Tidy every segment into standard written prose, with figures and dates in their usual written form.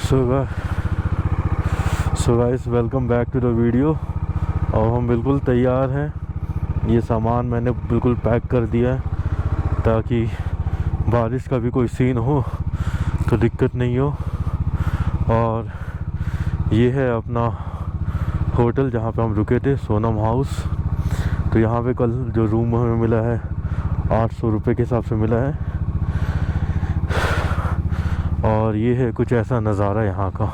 So guys, welcome back to the video. और हम बिल्कुल तैयार हैं। ये सामान मैंने बिल्कुल पैक कर दिया है ताकि बारिश का भी कोई सीन हो तो दिक्कत नहीं हो। और ये है अपना होटल जहाँ पे हम रुके थे, सोनम हाउस। तो यहाँ पे कल जो रूम हमें मिला है 800 रुपये के हिसाब से मिला है। और ये है कुछ ऐसा नज़ारा यहाँ का,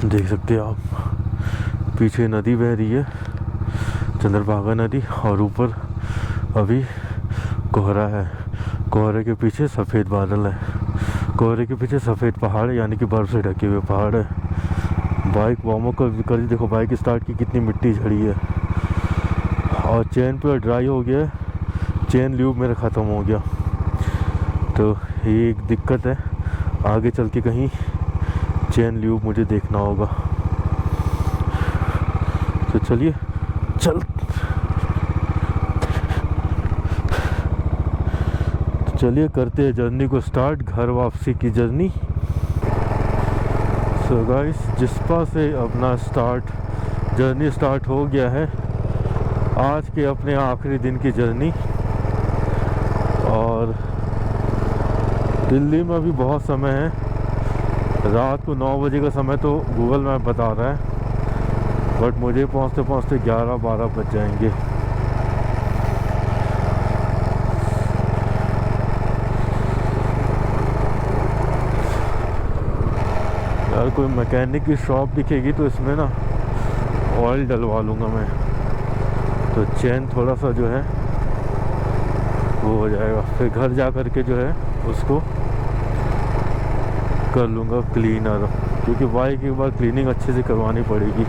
देख सकते हैं आप। पीछे नदी बह रही है, चंद्रभागा नदी, और ऊपर अभी कोहरा है। कोहरे के पीछे सफ़ेद बादल है, कोहरे के पीछे सफ़ेद पहाड़ है, यानी कि बर्फ़ से ढके हुए पहाड़ है। बाइक वार्म अप कर देखो, बाइक स्टार्ट की कितनी मिट्टी झड़ी है। और चेन पूरा ड्राई हो गया है, चेन ल्यूब मेरा ख़त्म हो गया। तो ये एक दिक्कत है, आगे चल के कहीं चेन ल्यूब मुझे देखना होगा। तो चलिए चलिए करते हैं जर्नी को स्टार्ट, घर वापसी की जर्नी। सो गाइस, जिस्पा से अपना जर्नी स्टार्ट हो गया है, आज के अपने आखिरी दिन की जर्नी। और दिल्ली में अभी बहुत समय है, रात को 9 बजे का समय तो गूगल मैप बता रहा है, बट मुझे पहुंचते पहुंचते 11-12 बज जाएंगे। यार कोई मैकेनिक की शॉप दिखेगी तो इसमें ना ऑयल डलवा लूँगा मैं, तो चेन थोड़ा सा जो है वो हो जाएगा। फिर घर जा कर के जो है उसको कर लूँगा क्लीनर, क्योंकि बाइक एक बार क्लीनिंग अच्छे से करवानी पड़ेगी।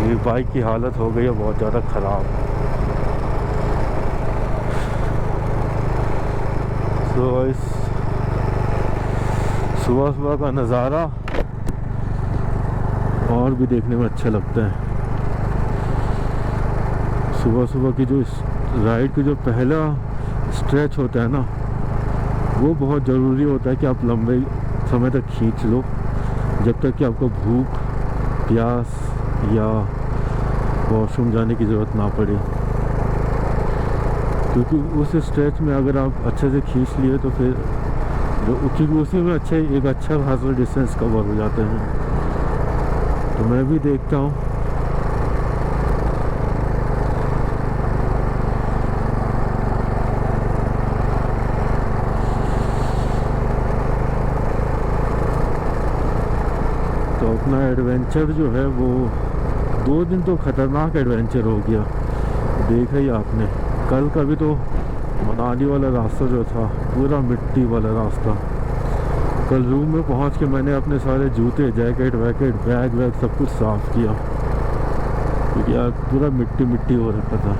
ये बाइक की हालत हो गई है बहुत ज़्यादा ख़राब। सो इस सुबह सुबह का नज़ारा और भी देखने में अच्छा लगता है। सुबह सुबह की जो राइड की जो पहला स्ट्रेच होता है ना, वो बहुत ज़रूरी होता है कि आप लंबे समय तक खींच लो, जब तक कि आपको भूख प्यास या वॉशरूम जाने की ज़रूरत ना पड़े। क्योंकि उस स्ट्रेच में अगर आप अच्छे से खींच लिए तो फिर क्योंकि उसी में एक अच्छा खासा डिस्टेंस कवर हो जाते हैं। तो मैं भी देखता हूँ। तो अपना एडवेंचर जो है वो 2 दिन तो ख़तरनाक एडवेंचर हो गया, देखा ही आपने। कल का भी तो मनाली वाला रास्ता जो था पूरा मिट्टी वाला रास्ता। कल रूम में पहुंच के मैंने अपने सारे जूते, जैकेट वैकेट, बैग वैग सब कुछ साफ़ किया, क्योंकि यार पूरा मिट्टी मिट्टी हो रखा था।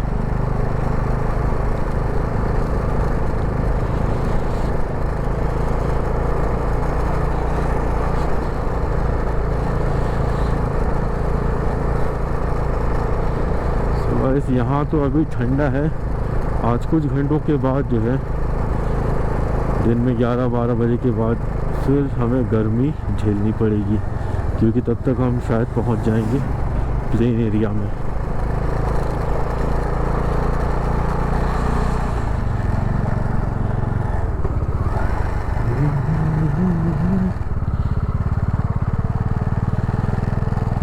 बस यहाँ तो अभी ठंडा है। आज कुछ घंटों के बाद जो है, दिन में 11-12 बजे के बाद फिर हमें गर्मी झेलनी पड़ेगी, क्योंकि तब तक हम शायद पहुँच जाएंगे प्लेन एरिया में।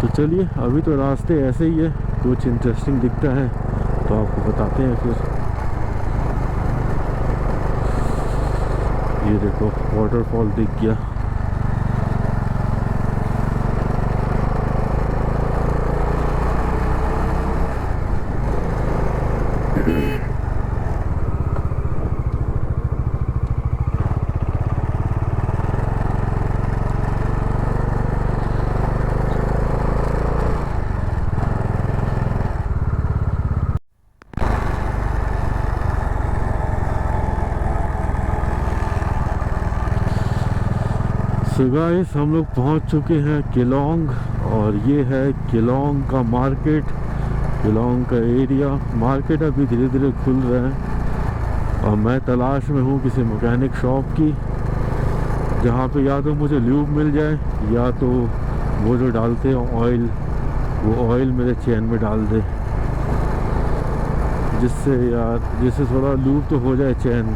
तो चलिए, अभी तो रास्ते ऐसे ही है, कुछ इंटरेस्टिंग दिखता है तो आपको बताते हैं। फिर ये देखो वाटरफॉल दिख गया। सो गाइस, हम लोग पहुंच चुके हैं केलोंग, और ये है केलोंग का मार्केट, केलोंग का एरिया। मार्केट अभी धीरे धीरे खुल रहा है और मैं तलाश में हूँ किसी मैकेनिक शॉप की। जहाँ पे या तो मुझे ल्यूब मिल जाए या तो वो जो डालते हैं ऑयल, वो ऑयल मेरे चैन में डाल दे, जिससे थोड़ा लूप तो हो जाए चैन।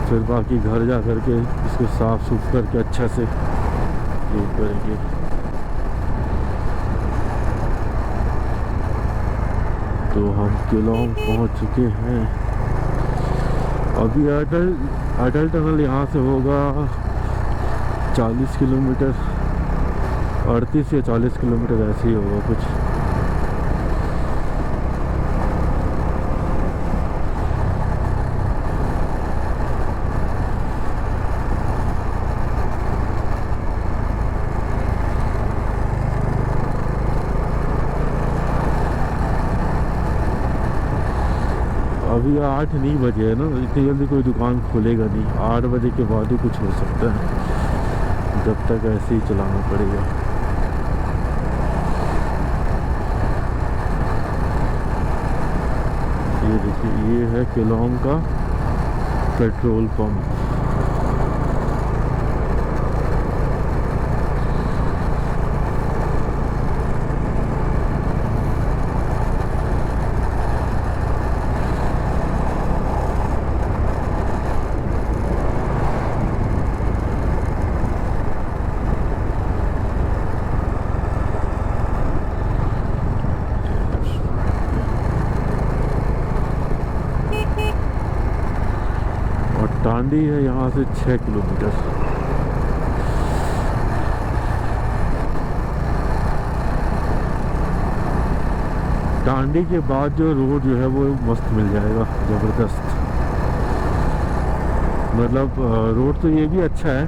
फिर बाकी घर जा करके इसको साफ सूफ करके अच्छा से लूप करेंगे। तो हम केलोंग पहुंच चुके हैं। अभी अटल टनल यहाँ से होगा 40 किलोमीटर, 38 या 40 किलोमीटर ऐसे ही होगा कुछ। अभी 8 नहीं बजे है ना, इतनी जल्दी कोई दुकान खुलेगा नहीं। 8 बजे के बाद ही कुछ हो सकता है, जब तक ऐसे ही चलाना पड़ेगा। ये देखिए, ये है केलोंग का पेट्रोल पंप। टांडी है यहाँ से 6 किलोमीटर। टांडी के बाद जो रोड जो है वो मस्त मिल जाएगा, ज़बरदस्त। मतलब रोड तो ये भी अच्छा है,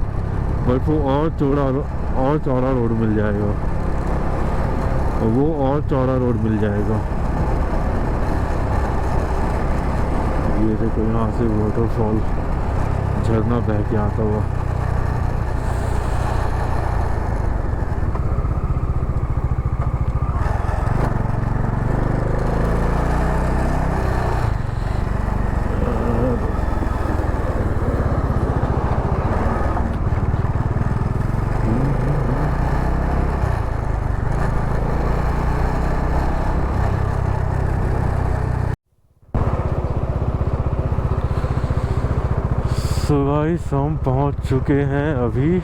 बट वो और चौड़ा रोड मिल जाएगा, और वो और चौड़ा रोड मिल जाएगा। ये देखो यहाँ से वाटरफॉल, झरना बह के आता हुआ। सो गाइस, हम पहुंच चुके हैं अभी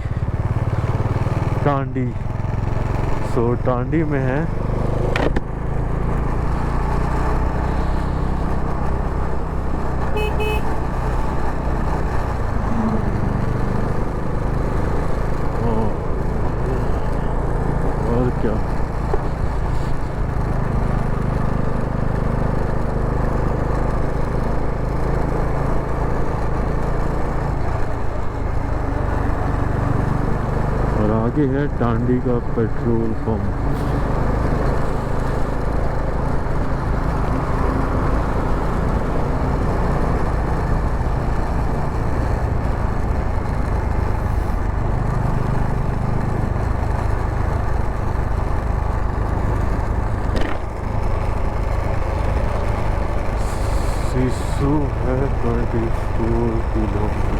टांडी। सो टांडी में है और क्या, आगे है टांडी का पेट्रोल पंप। सिसु है 24 किलोमीटर।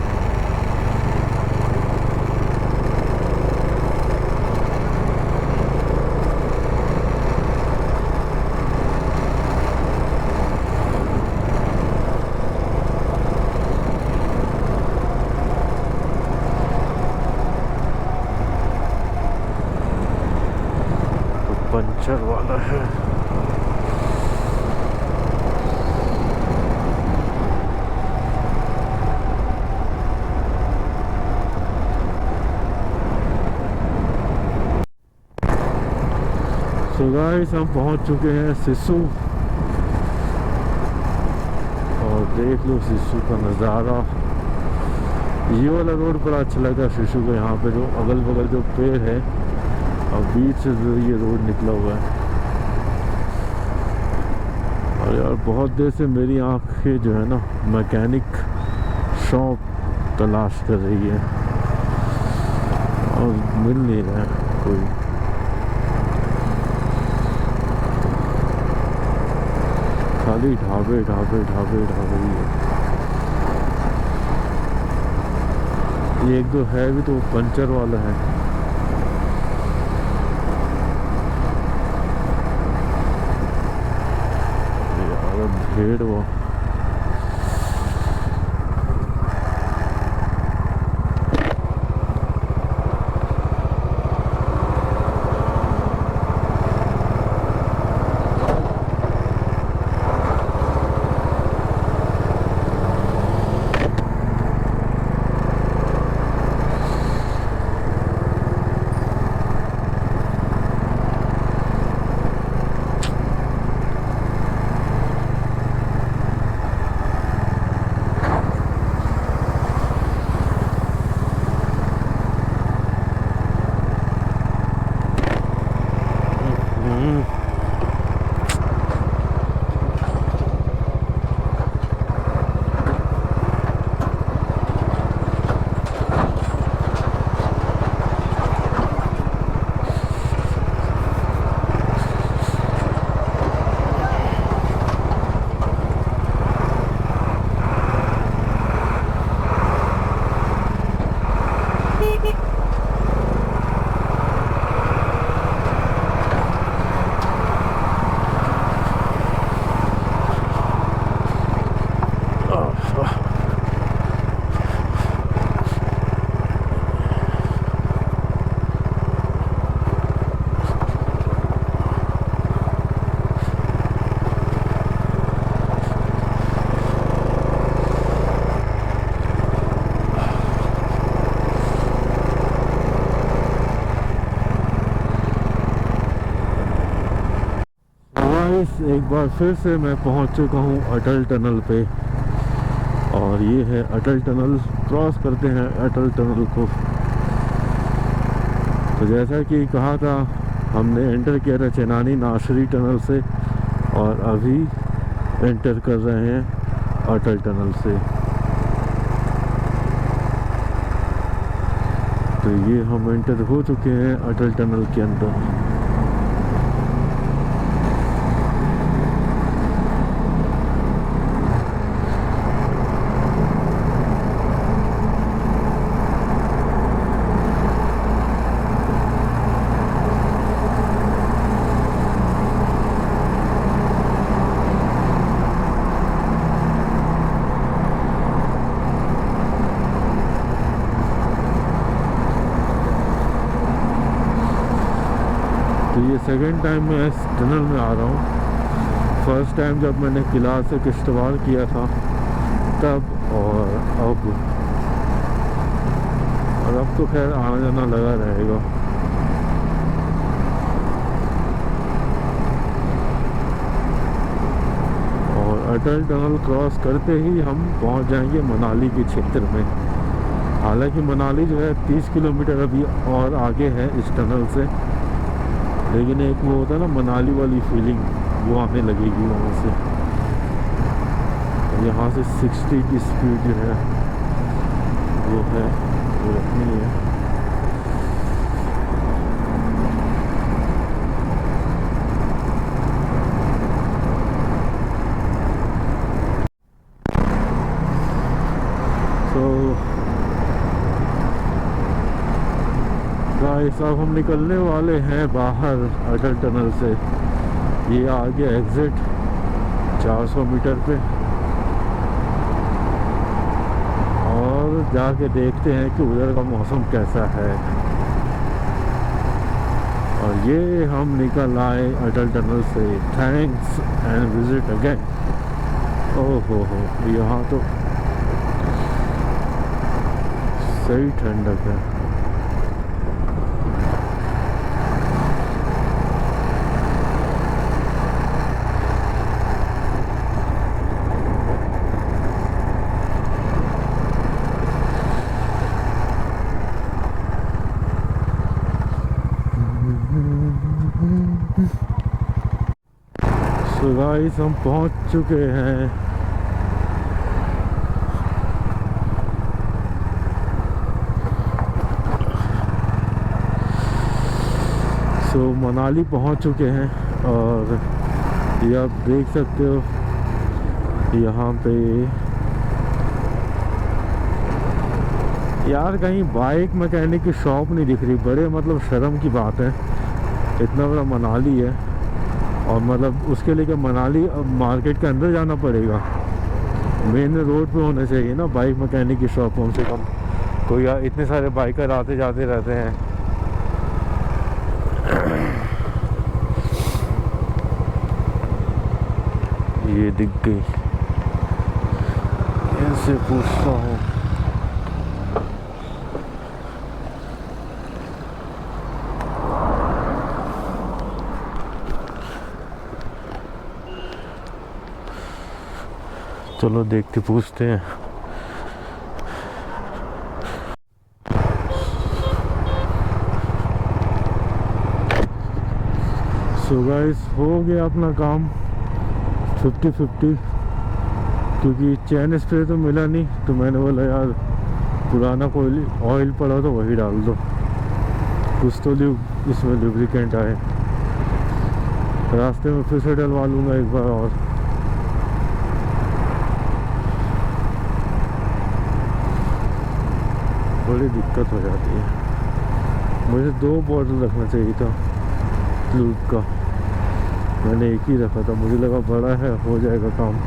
पंचर वाला है। सो गाइस, हम पहुंच चुके हैं सिसु, और देख लो सिसु का नज़ारा। ये वाला रोड बड़ा अच्छा लगा सिसु को, यहाँ पे जो अगल बगल जो पेड़ है और बीच से ये रोड निकला हुआ है। और यार बहुत देर से मेरी आंखें जो है ना मैकेनिक शॉप तलाश कर रही है, और मिल नहीं रहा है कोई। खाली ढाबे ढाबे ढाबे ढाबे ही है। ये एक दो है भी तो वो पंचर वाला है। यार भेड़ वो एक बार फिर से मैं पहुंच चुका हूं अटल टनल पे। और ये है अटल टनल, क्रॉस करते हैं अटल टनल को। तो जैसा कि कहा था, हमने एंटर किया था चेनानी नासरी टनल से और अभी एंटर कर रहे हैं अटल टनल से। तो ये हम एंटर हो चुके हैं अटल टनल के अंदर। तो ये सेकंड टाइम मैं इस टनल में आ रहा हूँ। फर्स्ट टाइम जब मैंने किला से किश्तवाड़ किया था तब, और अब तो खैर आना जाना लगा रहेगा। और अटल टनल क्रॉस करते ही हम पहुंच जाएंगे मनाली के क्षेत्र में। हालांकि मनाली जो है 30 किलोमीटर अभी और आगे है इस टनल से, लेकिन एक वो होता है ना मनाली वाली फीलिंग, वो आने लगेगी वहाँ से। यहाँ से 60 की स्पीड जो है वो रखनी है। गाइस अब हम निकलने वाले हैं बाहर अटल टनल से। ये आ गया एग्जिट 400 मीटर पे, और जाके देखते हैं कि उधर का मौसम कैसा है। और ये हम निकल आए अटल टनल से। Thanks and visit again. ओहो हो, यहाँ तो सही ठंडक है। तो गाइस हम पहुंच चुके हैं मनाली पहुंच चुके हैं। और ये आप देख सकते हो यहाँ पे यार कहीं बाइक मैकेनिक की शॉप नहीं दिख रही, बड़े मतलब शर्म की बात है। इतना बड़ा मनाली है और मतलब उसके लिए क्या मनाली अब मार्केट के अंदर जाना पड़ेगा? मेन रोड पे होना चाहिए ना बाइक मैकेनिक की शॉप कम से कम। कोई यार इतने सारे बाइकर आते जाते रहते हैं। ये दिख गई, इनसे पूछता हूँ। चलो देखते पूछते हैं। सो गाइस हो गया अपना काम 50-50, क्योंकि चैन स्प्रे तो मिला नहीं, तो मैंने बोला यार पुराना कोई ऑयल पड़ा तो वही डाल दो, कुछ तो इसमें लुब्रिकेंट आए। रास्ते में फिर से डलवा लूँगा एक बार और। बड़ी दिक्कत हो जाती है। मुझे 2 बॉटल रखना चाहिए था लूब का, मैंने एक ही रखा था, मुझे लगा बड़ा है हो जाएगा काम।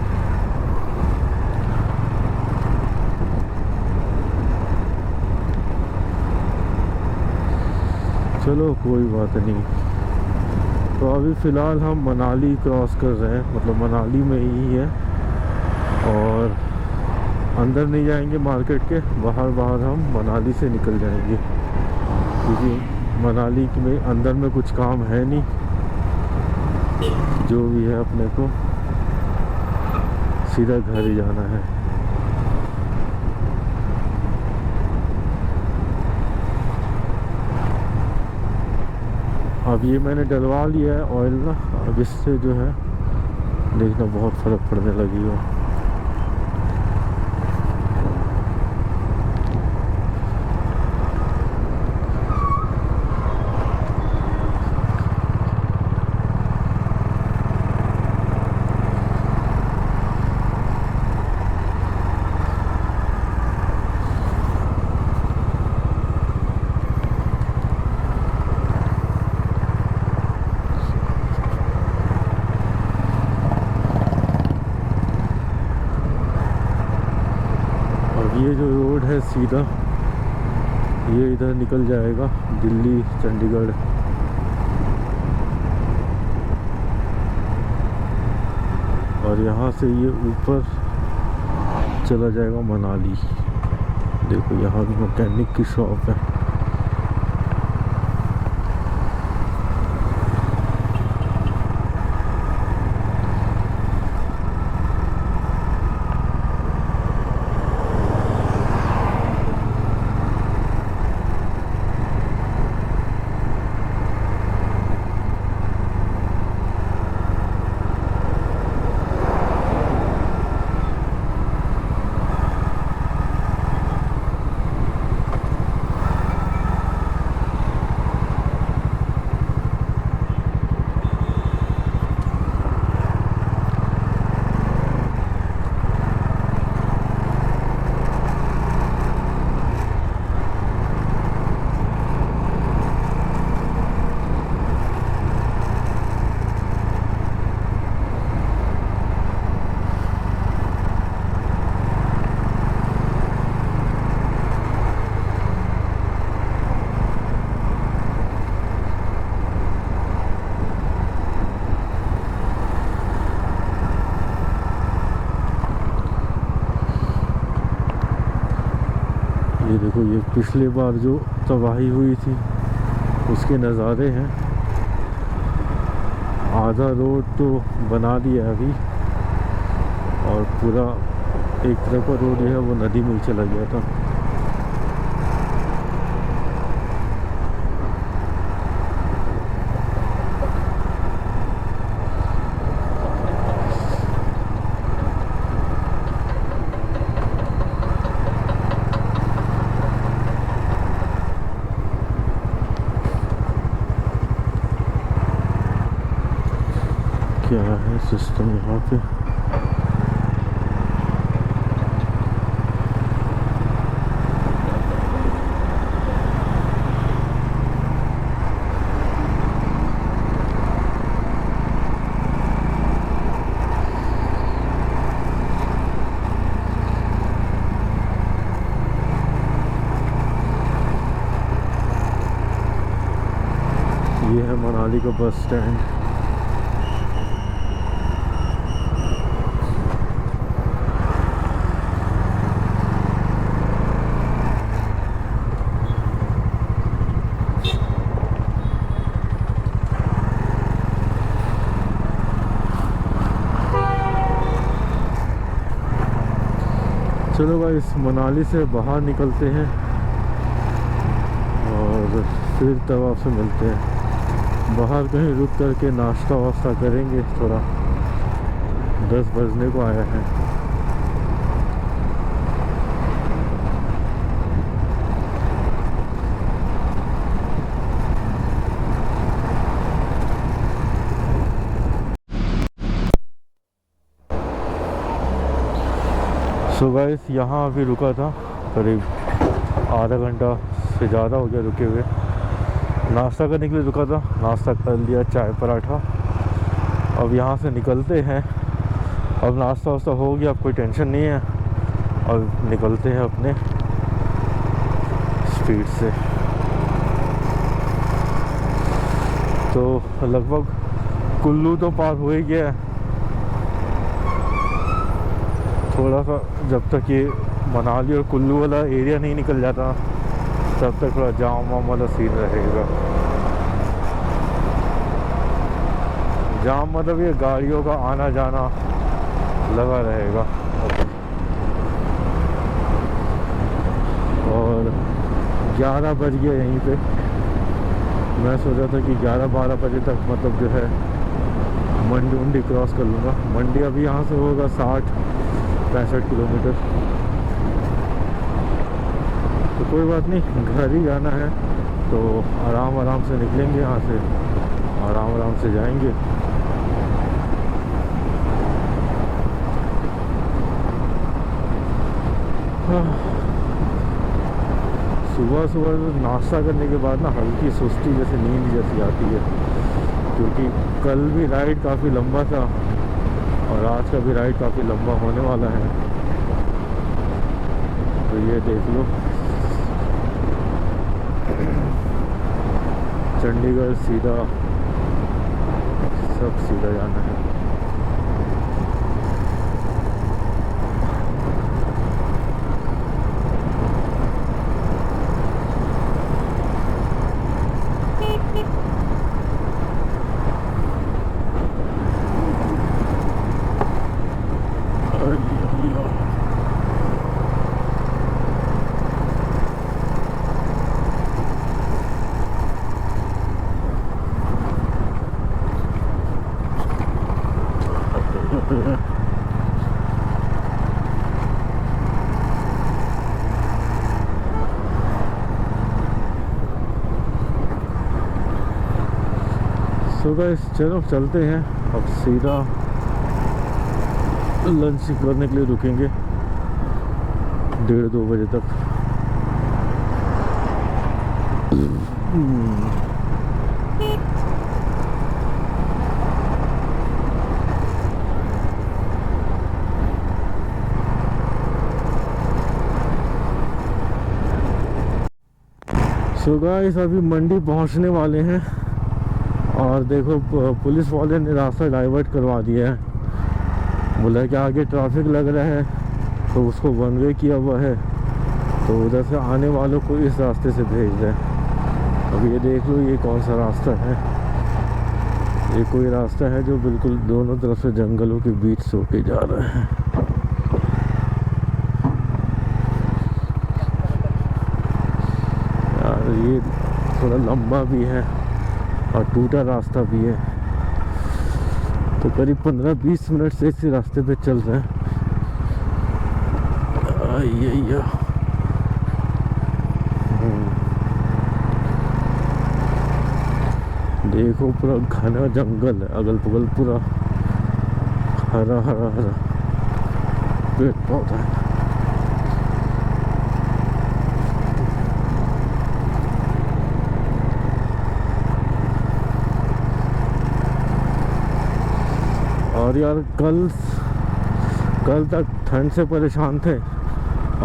चलो कोई बात नहीं। तो अभी फ़िलहाल हम मनाली क्रॉस कर रहे हैं, मतलब मनाली में ही है और अंदर नहीं जाएंगे मार्केट के, बाहर हम मनाली से निकल जाएंगे, क्योंकि मनाली में अंदर में कुछ काम है नहीं। जो भी है अपने को सीधा घर ही जाना है। अब ये मैंने डलवा लिया है ऑयल ना, अब इससे जो है देखना बहुत फ़र्क पड़ने लगी है। ये जो रोड है सीधा, ये इधर निकल जाएगा दिल्ली चंडीगढ़। और यहाँ से ये ऊपर चला जाएगा मनाली। देखो यहाँ भी मैकेनिक की शॉप है। ये देखो ये पिछले बार जो तबाही हुई थी उसके नज़ारे हैं। आधा रोड तो बना दिया अभी और पूरा एक तरफ का रोड जो है वो नदी में ही चला गया था। क्या है सिस्टम यहाँ पे? मनाली का बस स्टैंड। चलो भाई इस मनाली से बाहर निकलते हैं और फिर तब आपसे मिलते हैं। बाहर कहीं रुक करके नाश्ता वास्ता करेंगे, थोड़ा 10 बजने को आया है। सो गाइस यहाँ अभी रुका था, करीब आधा घंटा से ज़्यादा हो गया रुके हुए। नाश्ता करने के लिए रुका था, नाश्ता कर लिया, चाय पराठा। अब यहाँ से निकलते हैं। अब नाश्ता वास्ता हो गया, अब कोई टेंशन नहीं है। अब निकलते हैं अपने स्पीड से। तो लगभग कुल्लू तो पार हो ही गया है। थोड़ा सा जब तक ये मनाली और कुल्लू वाला एरिया नहीं निकल जाता तब तक थोड़ा जाम वाम वाला सीन रहेगा। जाम मतलब ये गाड़ियों का आना जाना लगा रहेगा। और 11 बज गए यहीं पे। मैं सोचा था कि 11-12 बजे तक मतलब जो है मंडी उंडी क्रॉस कर लूँगा। मंडी अभी यहाँ से होगा 60-65 किलोमीटर। तो कोई बात नहीं, घर ही जाना है तो आराम से निकलेंगे यहाँ से, आराम से जाएंगे। सुबह नाश्ता करने के बाद ना हल्की सुस्ती जैसे नींद जैसी आती है, क्योंकि कल भी राइड काफ़ी लंबा था और आज का भी राइड काफ़ी लंबा होने वाला है। तो ये देख लो, चंडीगढ़ सीधा, सब सीधा जाना है। सो गाइस चलो चलते हैं। अब सीधा लंच करने के लिए रुकेंगे 1:30-2 बजे तक। सो गाइस अभी मंडी पहुंचने वाले हैं और देखो पुलिस वाले ने रास्ता डाइवर्ट करवा दिया है। बोला कि आगे ट्रैफिक लग रहा है तो उसको वन वे किया हुआ है, तो उधर से आने वालों को इस रास्ते से भेज दें। अब ये देख लो ये कौन सा रास्ता है। ये कोई रास्ता है जो बिल्कुल दोनों तरफ से जंगलों के बीच से होके जा रहा है। यार ये थोड़ा लंबा भी है और टूटा रास्ता भी है, तो करीब 15-20 मिनट से इसी रास्ते पे चल रहे हैं। ये देखो पूरा घना जंगल है, अगल बगल पूरा हरा पेड़ पौधा है। और यार कल तक ठंड से परेशान थे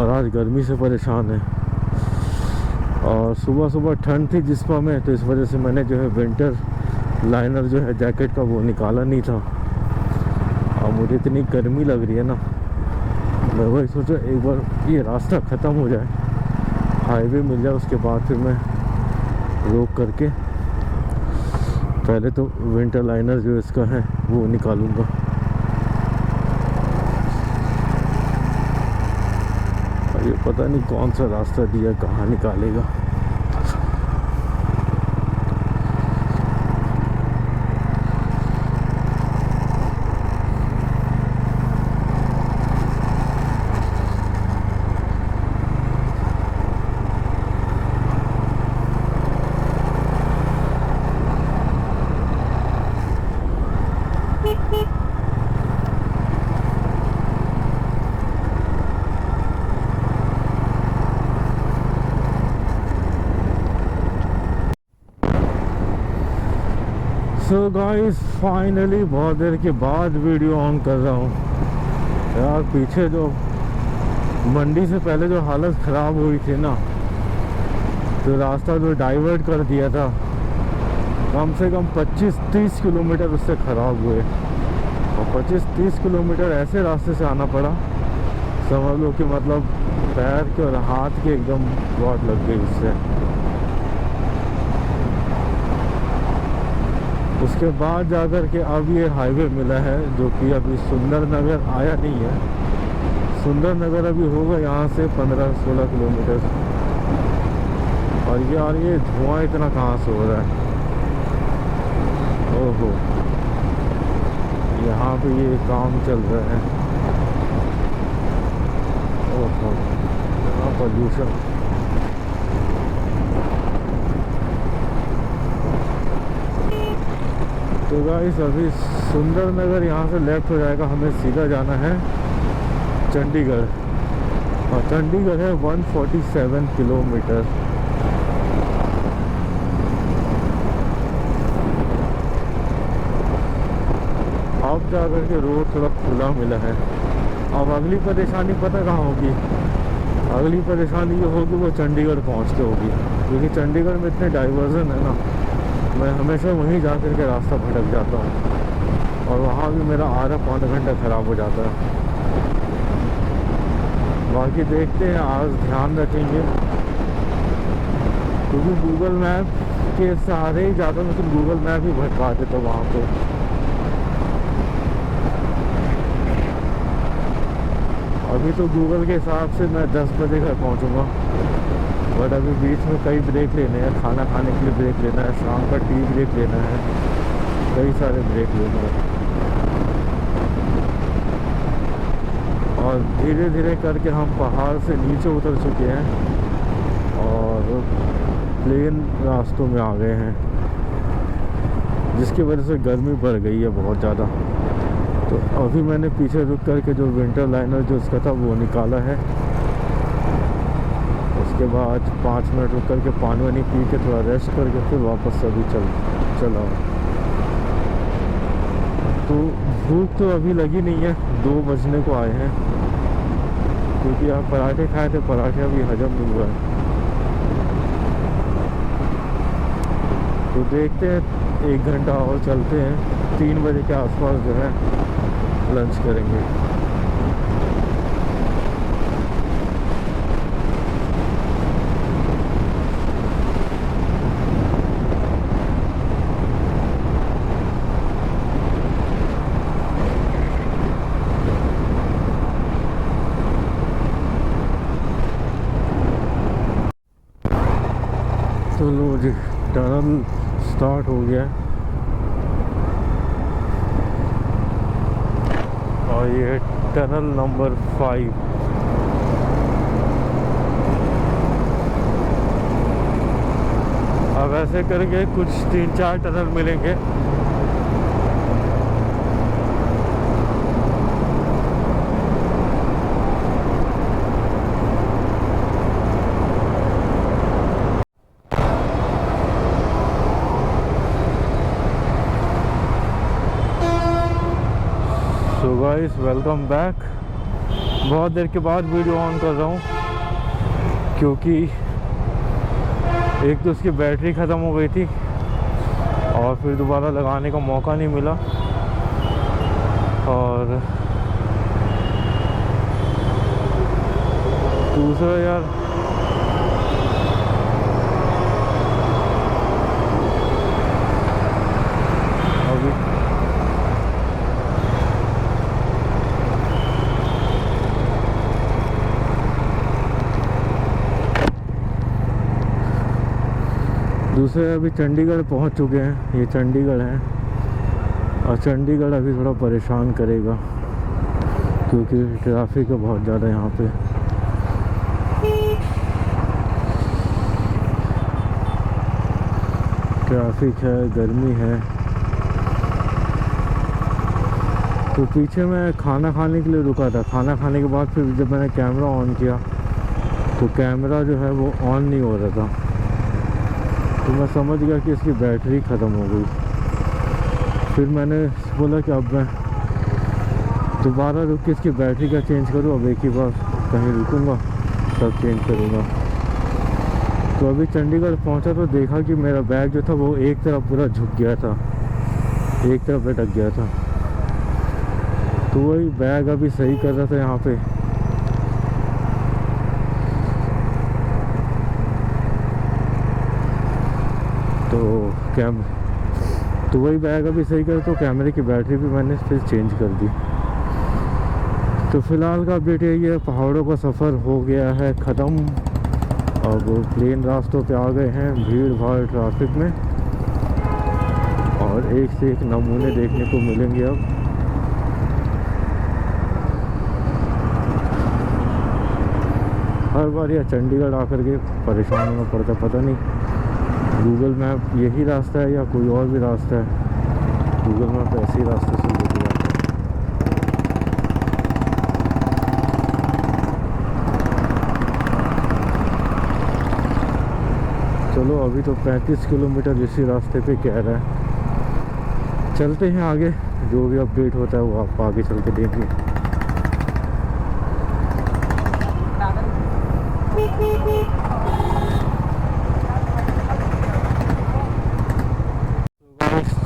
और आज गर्मी से परेशान है। और सुबह ठंड थी जिस्पा में, तो इस वजह से मैंने जो है विंटर लाइनर जो है जैकेट का वो निकाला नहीं था। और मुझे इतनी गर्मी लग रही है ना, मैं वही सोचा एक बार ये रास्ता ख़त्म हो जाए, हाईवे मिल जाए, उसके बाद फिर मैं रोक करके पहले तो विंटर लाइनर जो इसका है वो निकालूंगा। ये पता नहीं कौन सा रास्ता दिया, कहाँ निकालेगा। सो गाइस फाइनली बहुत देर के बाद वीडियो ऑन कर रहा हूँ यार। पीछे जो मंडी से पहले जो हालत ख़राब हुई थी ना, तो रास्ता जो डाइवर्ट कर दिया था, कम से कम 25-30 किलोमीटर उससे ख़राब हुए। और 25-30 किलोमीटर ऐसे रास्ते से आना पड़ा, समझ लो कि मतलब पैर के और हाथ के एकदम वाट लग गई उससे। उसके बाद जाकर के अब ये हाईवे मिला है, जो कि अभी सुंदरनगर आया नहीं है। सुंदरनगर अभी होगा यहाँ से 15-16 किलोमीटर। और यार ये धुआं इतना कहाँ से हो रहा है, ओहो। यहाँ पे ये काम चल रहा है, ओहो, यहाँ पॉल्यूशन। तो गाइस अभी सुंदरनगर यहाँ से लेफ्ट हो जाएगा, हमें सीधा जाना है चंडीगढ़। और चंडीगढ़ है 147 किलोमीटर। अब जाकर के रोड थोड़ा खुला मिला है। अब अगली परेशानी पता कहाँ होगी? अगली परेशानी जो होगी वो चंडीगढ़ पहुँच के होगी, क्योंकि चंडीगढ़ में इतने डाइवर्जन है ना, मैं हमेशा वहीं जा कर के रास्ता भटक जाता हूँ। और वहाँ भी मेरा आधा पौना घंटा ख़राब हो जाता है। बाकी देखते हैं, आज ध्यान रखेंगे, क्योंकि गूगल मैप के सहारे ही जाता हूँ, लेकिन गूगल मैप ही भटका देता वहाँ पे। अभी तो गूगल के हिसाब से मैं 10 बजे घर पहुँचूँगा, बट अभी बीच में कई ब्रेक लेने हैं। खाना खाने के लिए ब्रेक लेना है, शाम का टी ब्रेक लेना है, कई सारे ब्रेक लेने हैं। और धीरे धीरे करके हम पहाड़ से नीचे उतर चुके हैं और प्लेन रास्तों में आ गए हैं, जिसकी वजह से गर्मी बढ़ गई है बहुत ज़्यादा। तो अभी मैंने पीछे रुक करके जो विंटर लाइनर जो उसका था वो निकाला है। उसके बाद 5 मिनट रुक करके पानी वानी पी के थोड़ा रेस्ट करके फिर वापस अभी चला। तो भूख तो अभी लगी नहीं है, 2 बजने को आए हैं, क्योंकि आप पराठे खाए थे, पराठे अभी हजम नहीं हुआ है। तो देखते हैं, 1 घंटा और चलते हैं, 3 बजे के आसपास जो है लंच करेंगे। तो लो जी, टनल स्टार्ट हो गया है। और ये टनल नंबर 5। अब ऐसे करके कुछ 3-4 टनल मिलेंगे। सो गाइस वेलकम बैक। बहुत देर के बाद वीडियो ऑन कर रहा हूँ, क्योंकि एक तो उसकी बैटरी ख़त्म हो गई थी, और फिर दोबारा लगाने का मौका नहीं मिला। और दूसरा यार अभी दूसरे अभी चंडीगढ़ पहुंच चुके हैं। ये चंडीगढ़ है और चंडीगढ़ अभी थोड़ा परेशान करेगा क्योंकि ट्रैफिक है बहुत ज़्यादा यहाँ पे। ट्रैफिक है, गर्मी है। तो पीछे मैं खाना खाने के लिए रुका था। खाना खाने के बाद फिर जब मैंने कैमरा ऑन किया तो कैमरा जो है वो ऑन नहीं हो रहा था। तो मैं समझ गया कि इसकी बैटरी ख़त्म हो गई। फिर मैंने बोला कि अब मैं दोबारा रुक के इसकी बैटरी का चेंज करूँ। अब एक ही बार कहीं रुकूँगा तब चेंज करूँगा। तो अभी चंडीगढ़ पहुँचा तो देखा कि मेरा बैग जो था वो एक तरफ पूरा झुक गया था, एक तरफ लटक गया था। तो वही बैग अभी सही कर रहा था यहाँ पे। तो वही बैग अभी सही कर, तो कैमरे की बैटरी भी मैंने फिर चेंज कर दी। तो फिलहाल का अपडेट यही है, पहाड़ों का सफ़र हो गया है ख़त्म। अब प्लेन रास्तों पे आ गए हैं, भीड़ भाड़ ट्रैफिक में, और एक से एक नमूने देखने को मिलेंगे। अब हर बार यह चंडीगढ़ आकर के परेशान होना पड़ता, पता नहीं गूगल मैप यही रास्ता है या कोई और भी रास्ता है। गूगल मैप ऐसे ही रास्ते से लेके जाता है। चलो अभी तो 35 किलोमीटर इसी रास्ते पे कह रहा है। चलते हैं आगे, जो भी अपडेट होता है वो आप आगे चल के देखेंगे।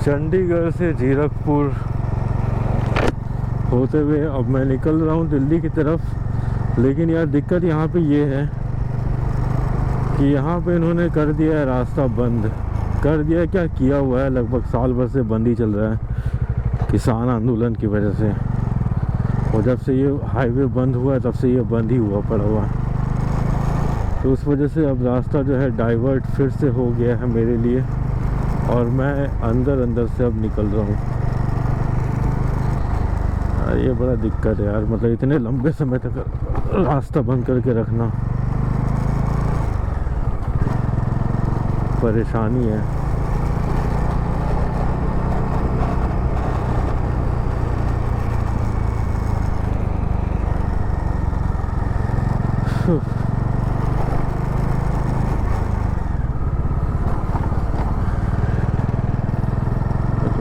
चंडीगढ़ से जीरकपुर होते हुए अब मैं निकल रहा हूँ दिल्ली की तरफ। लेकिन यार दिक्कत यहाँ पे ये है कि यहाँ पे इन्होंने कर दिया है रास्ता बंद कर दिया। क्या किया हुआ है, लगभग साल भर से बंद ही चल रहा है किसान आंदोलन की वजह से। और जब से ये हाईवे बंद हुआ है तब से ये बंद ही हुआ पड़ा हुआ है। तो उस वजह से अब रास्ता जो है डाइवर्ट फिर से हो गया है मेरे लिए, और मैं अंदर से अब निकल रहा हूँ। ये बड़ा दिक्कत है यार, मतलब इतने लंबे समय तक रास्ता बंद करके रखना परेशानी है।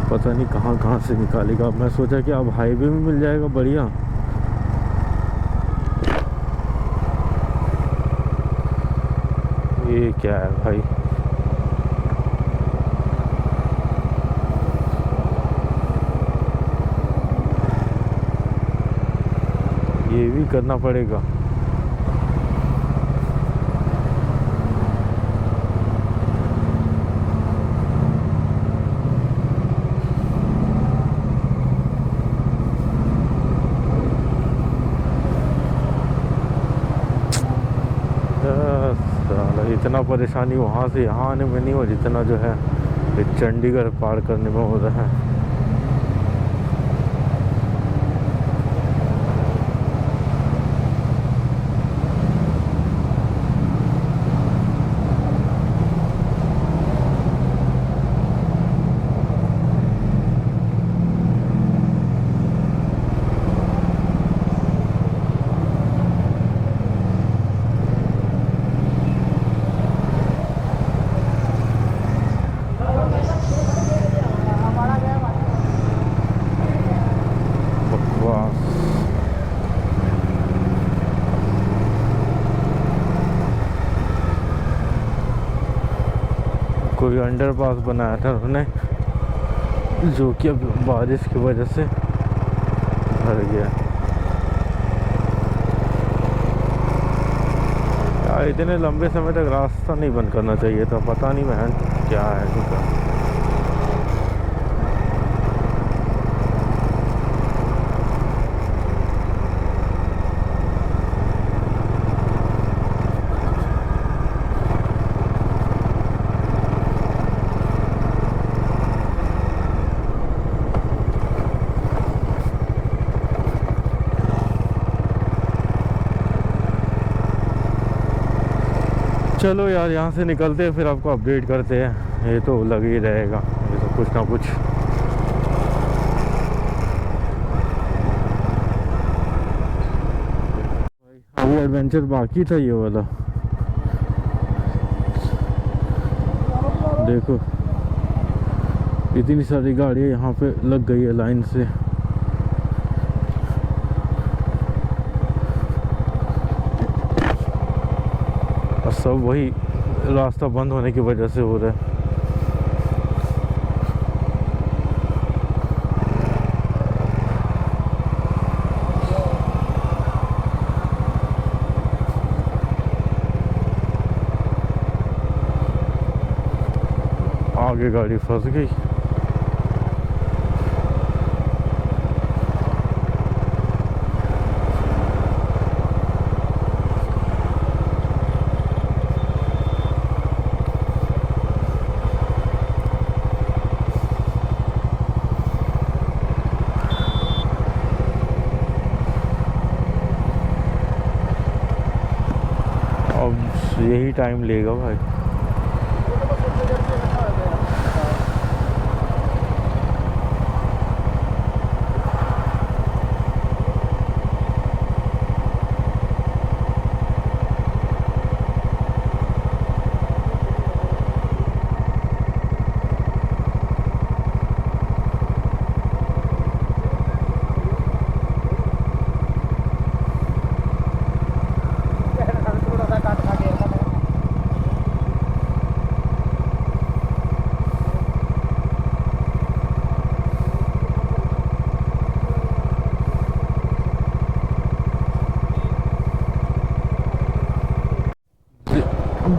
पता नहीं कहाँ से निकालेगा। मैं सोचा कि अब हाईवे में मिल जाएगा बढ़िया। ये क्या है भाई, ये भी करना पड़ेगा। इतना परेशानी वहाँ से यहाँ आने में नहीं हो जितना जो है चंडीगढ़ पार करने में हो रहा है। कोई अंडरपास बनाया था उन्होंने जो कि अब बारिश की वजह से भर गया। यार इतने लंबे समय तक रास्ता नहीं बंद करना चाहिए था, पता नहीं बहन क्या है क्या। चलो यार यहाँ से निकलते हैं, फिर आपको अपडेट करते हैं। ये तो लग ही रहेगा, ये तो कुछ ना कुछ। अभी एडवेंचर बाकी था ये वाला। देखो इतनी सारी गाड़ियाँ यहाँ पे लग गई है लाइन से। और सब वही रास्ता बंद होने की वजह से हो रहा है। आगे गाड़ी फंस गई। अब यही टाइम लेगा भाई।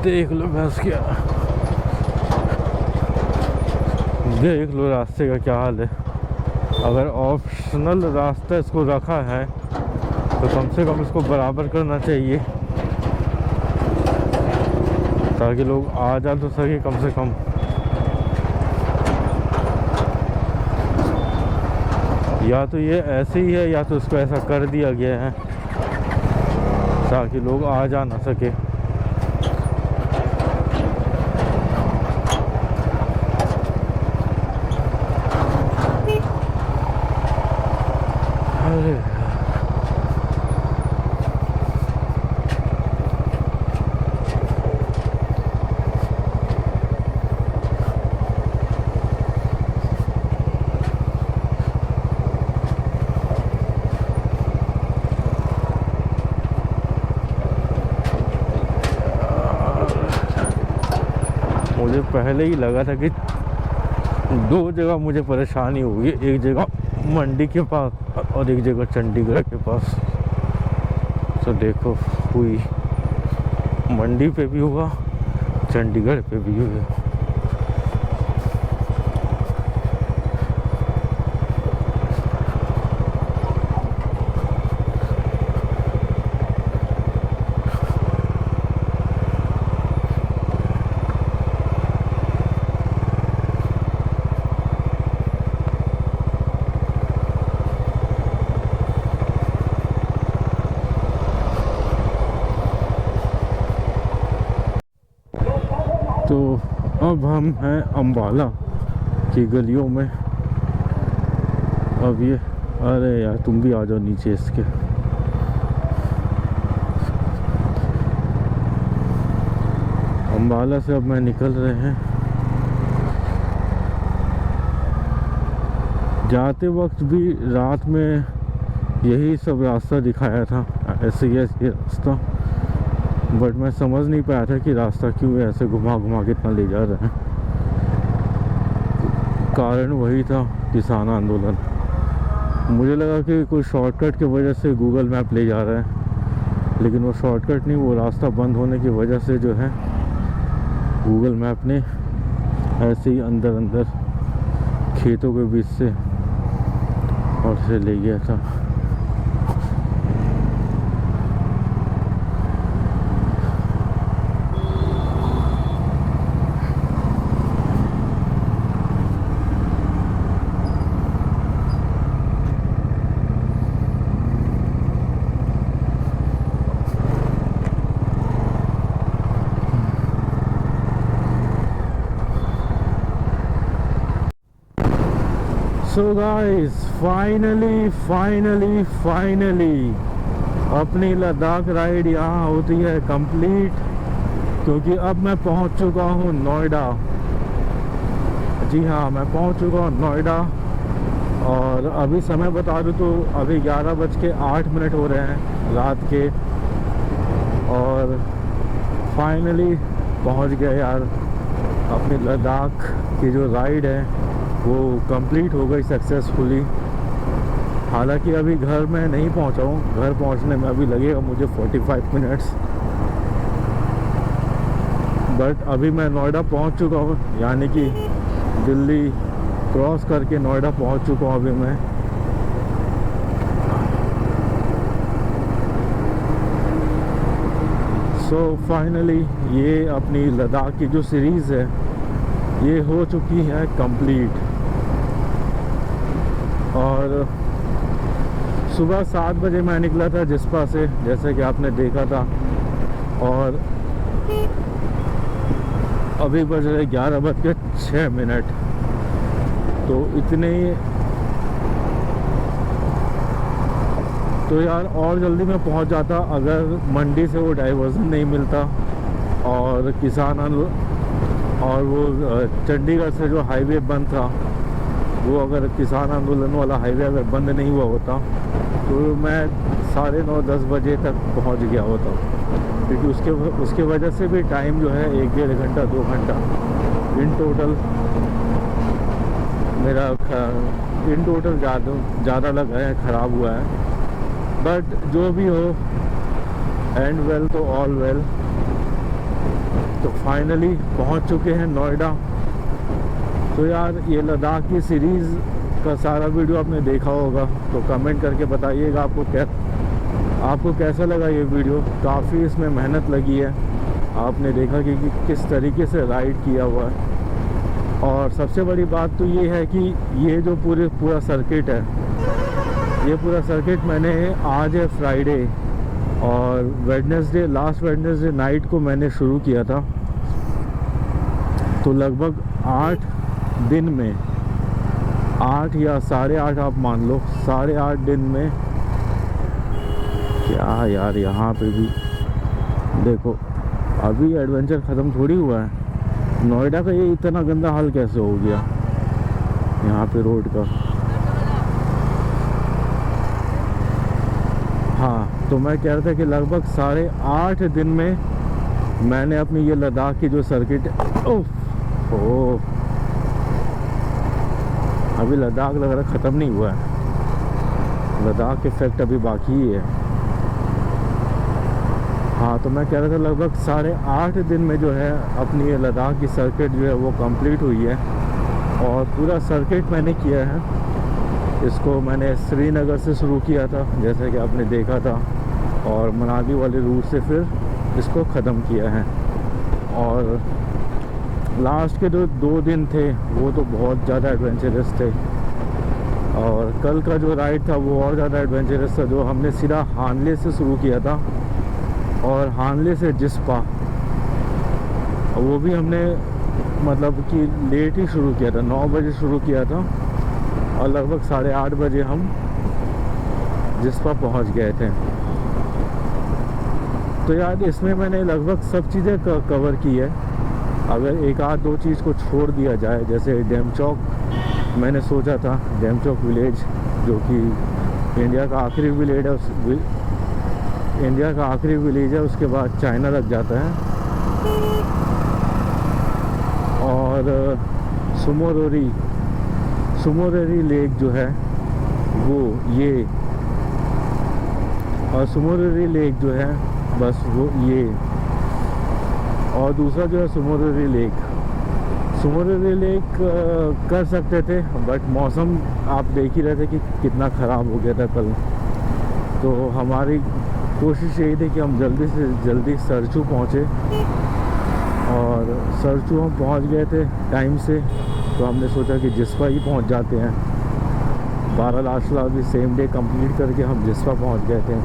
देख लो भैंस क्या, देख लो रास्ते का क्या हाल है। अगर ऑप्शनल रास्ता इसको रखा है तो कम से कम इसको बराबर करना चाहिए, ताकि लोग आ जा तो सके कम से कम। या तो ये ऐसे ही है या तो इसको ऐसा कर दिया गया है ताकि लोग आ जा ना सके। अरे मुझे पहले ही लगा था कि दो जगह मुझे परेशानी होगी, एक जगह मंडी के पास और एक जगह चंडीगढ़ के पास। तो देखो हुई, मंडी पे भी हुआ, चंडीगढ़ पे भी हुआ। तो अब हम हैं अम्बाला की गलियों में। अब ये, अरे यार तुम भी आ जाओ नीचे इसके। अम्बाला से अब मैं निकल रहे हैं। जाते वक्त भी रात में यही सब रास्ता दिखाया था, ऐसे ही ऐसे रास्ता, बट मैं समझ नहीं पाया था कि रास्ता क्यों ऐसे घुमा घुमा के इतना ले जा रहा है। कारण वही था, किसान आंदोलन। मुझे लगा कि कोई शॉर्टकट की वजह से गूगल मैप ले जा रहा है, लेकिन वो शॉर्टकट नहीं, वो रास्ता बंद होने की वजह से जो है गूगल मैप ने ऐसे ही अंदर अंदर खेतों के बीच से और से ले गया था। सो गाइस, फाइनली अपनी लद्दाख राइड यहाँ होती है कंप्लीट, क्योंकि अब मैं पहुँच चुका हूँ नोएडा। जी हाँ, मैं पहुँच चुका हूँ नोएडा। और अभी समय बता दूँ तो अभी 11:08 हो रहे हैं रात के। और फाइनली पहुँच गए यार। अपनी लद्दाख की जो राइड है वो कंप्लीट हो गई सक्सेसफुली। हालांकि अभी घर में नहीं पहुंचा हूँ, घर पहुंचने में अभी लगेगा मुझे 45 मिनट्स। बट अभी मैं नोएडा पहुंच चुका हूँ, यानी कि दिल्ली क्रॉस करके नोएडा पहुंच चुका हूँ अभी मैं। सो फाइनली ये अपनी लद्दाख की जो सीरीज़ है ये हो चुकी है कंप्लीट। और सुबह 7 बजे मैं निकला था जिस्पा से, जैसे कि आपने देखा था। और अभी बज रहे 11:06। तो इतने तो यार और जल्दी मैं पहुंच जाता अगर मंडी से वो डाइवर्जन नहीं मिलता और और वो चंडीगढ़ से जो हाईवे बंद था, वो अगर किसान आंदोलन वाला हाईवे अगर बंद नहीं हुआ होता तो मैं 9:30-10 बजे तक पहुंच गया होता। क्योंकि उसके वजह से भी टाइम जो है 1-1.5 घंटा 2 घंटा इन टोटल मेरा ज़्यादा लगा है, ख़राब हुआ है। बट जो भी हो, एंड वेल तो ऑल वेल। तो फाइनली पहुंच चुके हैं नोएडा। तो यार ये लद्दाख की सीरीज़ का सारा वीडियो आपने देखा होगा, तो कमेंट करके बताइएगा आपको कैसा लगा ये वीडियो। काफ़ी इसमें मेहनत लगी है, आपने देखा कि किस तरीके से राइड किया हुआ है। और सबसे बड़ी बात तो ये है कि ये जो पूरा सर्किट है, ये पूरा सर्किट मैंने आज है फ्राइडे और लास्ट वेडनेसडे नाइट को मैंने शुरू किया था। तो लगभग 8 दिन में, 8 या 8.5 आप मान लो, 8.5 दिन में। क्या यार, यहाँ पे भी देखो, अभी एडवेंचर ख़त्म थोड़ी हुआ है। नोएडा का ये इतना गंदा हाल कैसे हो गया यहाँ पे रोड का। हाँ, तो मैं कह रहा था कि लगभग 8.5 दिन में मैंने अपनी ये लद्दाख की जो सर्किट अभी लद्दाख लग रहा ख़त्म नहीं हुआ है, लद्दाख इफेक्ट अभी बाकी ही है। हाँ, तो मैं कह रहा था लगभग 8.5 दिन में जो है अपनी ये लद्दाख की सर्किट जो है वो कंप्लीट हुई है। और पूरा सर्किट मैंने किया है। इसको मैंने श्रीनगर से शुरू किया था, जैसे कि आपने देखा था, और मनाली वाले रूट से फिर इसको ख़त्म किया है। और लास्ट के जो 2 दिन थे वो तो बहुत ज़्यादा एडवेंचरस थे। और कल का जो राइड था वो और ज़्यादा एडवेंचरस था, जो हमने सीधा हानले से शुरू किया था और हानले से जिस्पा, वो भी हमने मतलब कि लेट ही शुरू किया था, 9 बजे शुरू किया था और लगभग 8:30 बजे हम जिस्पा पहुंच गए थे। तो यार इसमें मैंने लगभग सब चीज़ें कवर की है। अगर 1-2 चीज़ को छोड़ दिया जाए, जैसे डेमचौक मैंने सोचा था, डेमचौक विलेज जो कि इंडिया का आखिरी विलेज है, उसके बाद चाइना लग जाता है। और सुमोरोरी सुमोरेरी लेक जो है वो ये, और सुमोरेरी लेक जो है बस वो ये, और दूसरा जो है सुमोरेरी लेक। सुमोरेरी लेक कर सकते थे बट मौसम आप देख ही रहे थे कि कितना ख़राब हो गया था कल। तो हमारी कोशिश यही थी कि हम जल्दी से जल्दी सरचू पहुँचे, और सरचू हम पहुँच गए थे टाइम से। तो हमने सोचा कि जिस्पा ही पहुँच जाते हैं। बारालाचला भी सेम डे कंप्लीट करके हम जिस्पा पहुँच गए थे।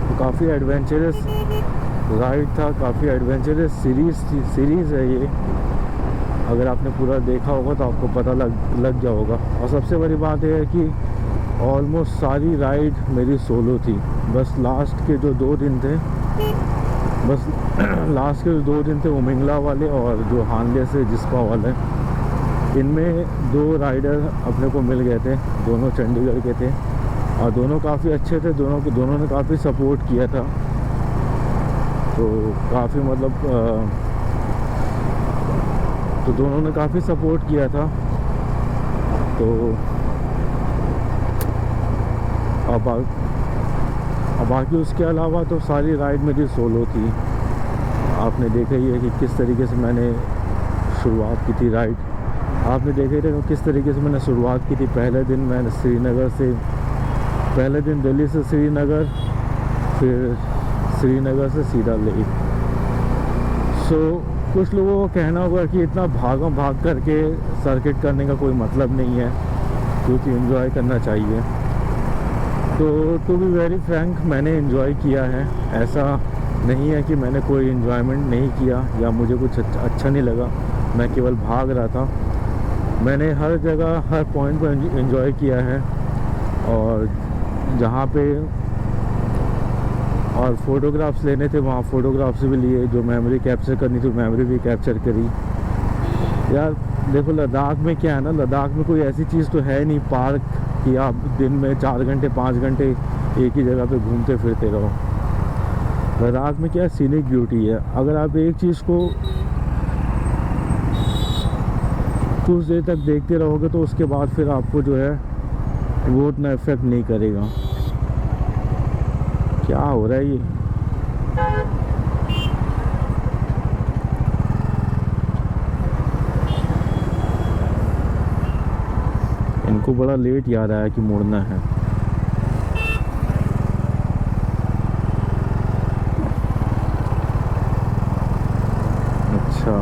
तो काफ़ी एडवेंचरस राइड था, काफ़ी एडवेंचरस सीरीज़ है ये। अगर आपने पूरा देखा होगा तो आपको पता लग गया होगा। और सबसे बड़ी बात यह है कि ऑलमोस्ट सारी राइड मेरी सोलो थी। बस लास्ट के जो 2 दिन थे, बस लास्ट के जो 2 दिन थे उमिंगला वाले और जो हानले से जिस्पा वाले, इनमें 2 राइडर अपने को मिल गए थे। दोनों चंडीगढ़ के थे और दोनों काफ़ी अच्छे थे। दोनों ने काफ़ी सपोर्ट किया था। तो काफ़ी मतलब तो दोनों ने काफ़ी सपोर्ट किया था। तो अब बाकी उसके अलावा तो सारी राइड मेरी सोलो थी। आपने देखा ही है कि किस तरीके से मैंने शुरुआत की थी राइड। आपने देखा ही था कि किस तरीके से मैंने शुरुआत की थी। पहले दिन मैंने पहले दिन दिल्ली से श्रीनगर, फिर श्रीनगर से सीधा लेह। कुछ लोगों को कहना होगा कि इतना भाग करके सर्किट करने का कोई मतलब नहीं है, क्योंकि एंजॉय करना चाहिए। तो टू बी वेरी फ्रैंक, मैंने एंजॉय किया है। ऐसा नहीं है कि मैंने कोई एंजॉयमेंट नहीं किया या मुझे कुछ अच्छा नहीं लगा। मैं केवल भाग रहा था। मैंने हर जगह हर पॉइंट को एंजॉय किया है, और जहाँ पे और फ़ोटोग्राफ्स लेने थे वहाँ फ़ोटोग्राफ्स भी लिए। जो मेमोरी कैप्चर करनी थी मेमोरी भी कैप्चर करी। यार देखो, लद्दाख में क्या है ना, लद्दाख में कोई ऐसी चीज़ तो है नहीं पार्क कि आप दिन में 4 घंटे 5 घंटे एक ही जगह पे घूमते फिरते रहो। लद्दाख में क्या सीनिक ब्यूटी है। अगर आप एक चीज़ को कुछ देर तक देखते रहोगे तो उसके बाद फिर आपको जो है वो उतना इफेक्ट नहीं करेगा। क्या हो रहा है ये? इनको बड़ा लेट याद आया कि मुड़ना है। अच्छा,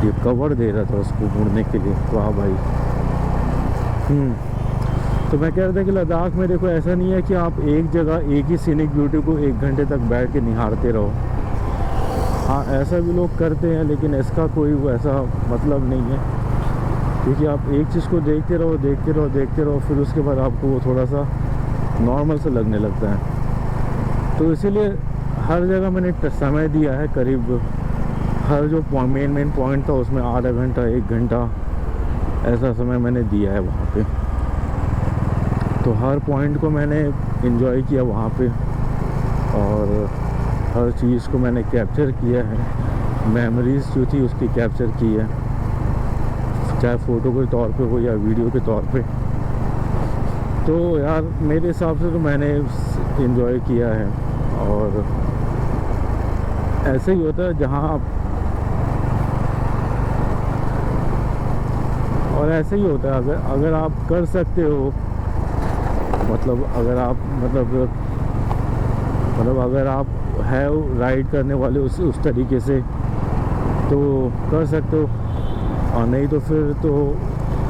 ये कवर दे रहा था उसको मुड़ने के लिए। वाह भाई। तो मैं कह रहा था कि लद्दाख में देखो ऐसा नहीं है कि आप एक जगह एक ही सीनिक ब्यूटी को 1 घंटे तक बैठ के निहारते रहो। हाँ, ऐसा भी लोग करते हैं, लेकिन इसका कोई ऐसा मतलब नहीं है, क्योंकि आप एक चीज़ को देखते रहो, फिर उसके बाद आपको वो थोड़ा सा नॉर्मल से लगने लगता है। तो इसीलिए हर जगह मैंने समय दिया है। करीब हर जो मेन पॉइंट था उसमें आधा घंटा 1 घंटा ऐसा समय मैंने दिया है वहाँ पे। तो हर पॉइंट को मैंने एंजॉय किया वहाँ पे, और हर चीज़ को मैंने कैप्चर किया है। मेमोरीज़ जो थी उसकी कैप्चर की है, चाहे फ़ोटो के तौर पे हो या वीडियो के तौर पे। तो यार मेरे हिसाब से तो मैंने एंजॉय किया है। और ऐसे ही होता है जहाँ आप, और ऐसे ही होता है अगर आप कर सकते हो, मतलब अगर आप है राइड करने वाले उस तरीके से तो कर सकते हो, और नहीं तो फिर तो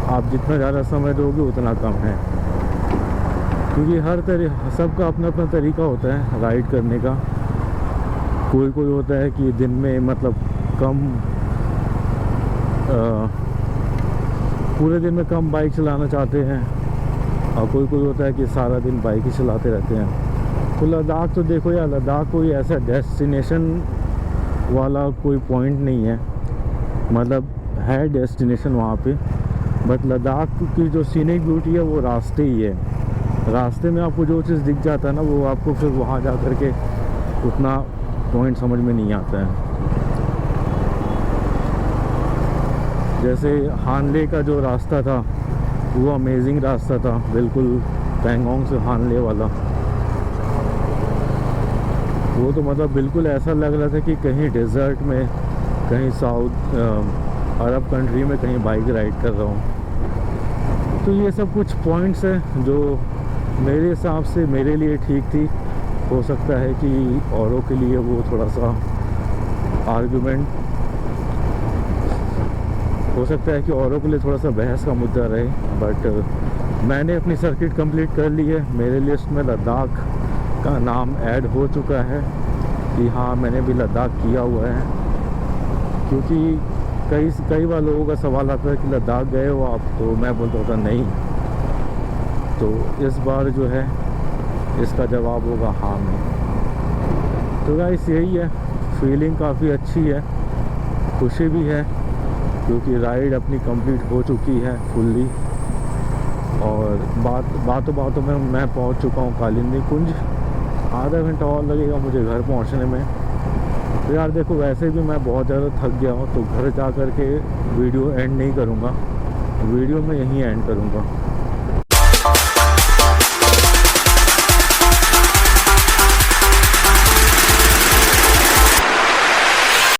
आप जितना ज़्यादा समय दोगे उतना कम है। क्योंकि सबका अपना अपना तरीका होता है राइड करने का। कोई होता है कि दिन में मतलब पूरे दिन में कम बाइक चलाना चाहते हैं, और कोई होता है कि सारा दिन बाइक ही चलाते रहते हैं। तो लद्दाख तो देखो यार, लद्दाख कोई ऐसा डेस्टिनेशन वाला कोई पॉइंट नहीं है। मतलब है डेस्टिनेशन वहाँ पे, बट लद्दाख की जो सीनिक ब्यूटी है वो रास्ते ही है। रास्ते में आपको जो चीज़ दिख जाता है ना, वो आपको फिर वहाँ जा कर के उतना पॉइंट समझ में नहीं आता है। जैसे हानले का जो रास्ता था वो अमेजिंग रास्ता था, बिल्कुल पैंगोंग से हानले वाला। वो तो मतलब बिल्कुल ऐसा लग रहा था कि कहीं डेजर्ट में, कहीं साउथ अरब कंट्री में कहीं बाइक राइड कर रहा हूँ। तो ये सब कुछ पॉइंट्स हैं जो मेरे हिसाब से मेरे लिए ठीक थी। हो सकता है कि औरों के लिए वो थोड़ा सा आर्गुमेंट, हो सकता है कि औरों के लिए थोड़ा सा बहस का मुद्दा रहे, बट मैंने अपनी सर्किट कंप्लीट कर ली है। मेरे लिस्ट में लद्दाख का नाम ऐड हो चुका है कि हाँ मैंने भी लद्दाख किया हुआ है। क्योंकि कई बार लोगों का सवाल आता है कि लद्दाख गए हो आप, तो मैं बोलता था नहीं। तो इस बार जो है इसका जवाब होगा हाँ में। तो गाइस यही है, फीलिंग काफ़ी अच्छी है, खुशी भी है क्योंकि राइड अपनी कंप्लीट हो चुकी है फुल्ली। और बातों में मैं पहुंच चुका हूं कालिंदी कुंज। आधा घंटा और लगेगा मुझे घर पहुंचने में। तो यार देखो, वैसे भी मैं बहुत ज़्यादा थक गया हूं, तो घर जा कर के वीडियो एंड नहीं करूंगा, वीडियो में यहीं एंड करूंगा।